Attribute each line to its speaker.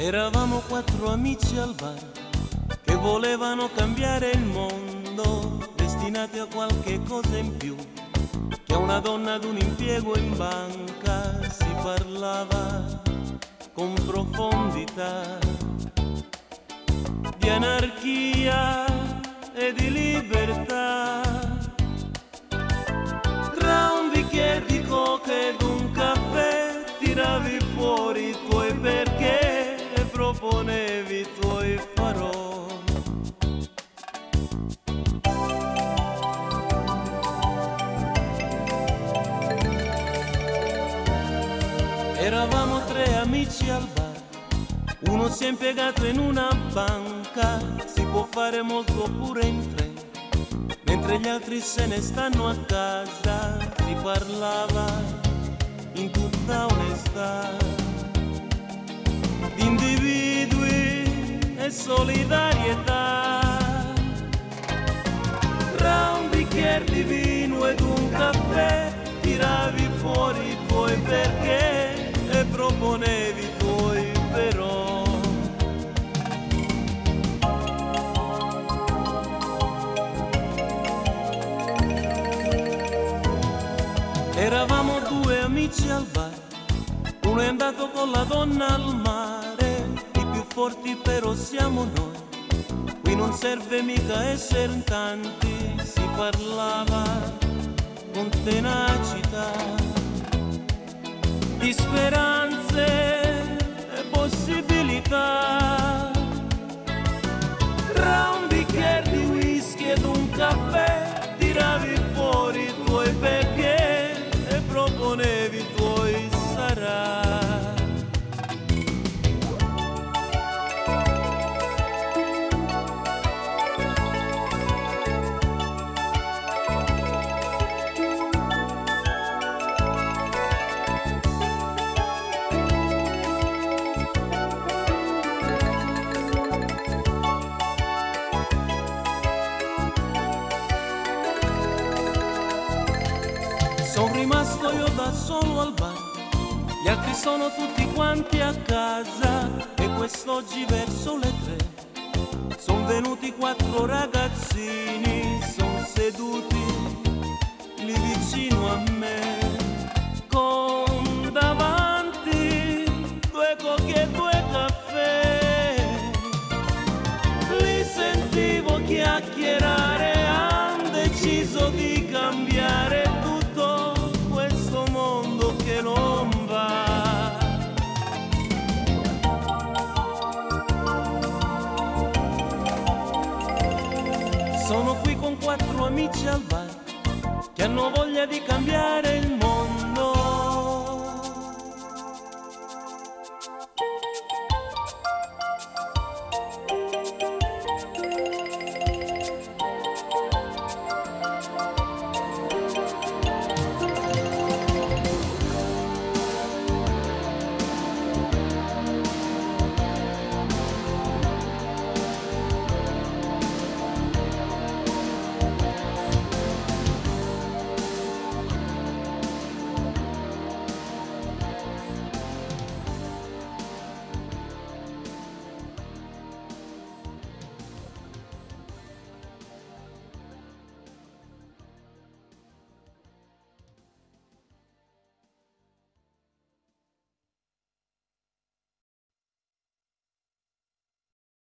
Speaker 1: Eravamo quattro amici al bar che volevano cambiare il mondo, destinati a qualche cosa in più che a una donna ad un impiego in banca. Si parlava con profondità di anarchia e di libertà. Tra un bicchiere di coca ed un caffè tiravi fuori i tuoi perché e proponevi i tuoi farò. Eravamo tre amici al bar, uno si è impiegato in una banca, si può fare molto pure in tre, mentre gli altri se ne stanno a casa. Si parlava in tutta onestà di individui e solidarietà. Tra un bicchiere di vino ed un caffè tiravi fuori i tuoi perché e proponevi i tuoi però. Eravamo due amici al bar, uno è andato con la donna al mare, i più forti però siamo noi, qui non serve mica essere tanti. Si parlava con tenacità di speranze e possibilità. Tra un bicchiere di whisky ed un caffè tiravi fuori i tuoi perché e proponevi i tuoi sarà. Sono rimasto io da solo al bar, gli altri sono tutti quanti a casa e quest'oggi verso le 3 son venuti quattro ragazzini, son seduti lì vicino a me, con davanti due cocche e due caffè. Li sentivo chiacchierare, han deciso di cambiare questo mondo che non va. Sono qui con quattro amici al bar che hanno voglia di cambiare il mondo.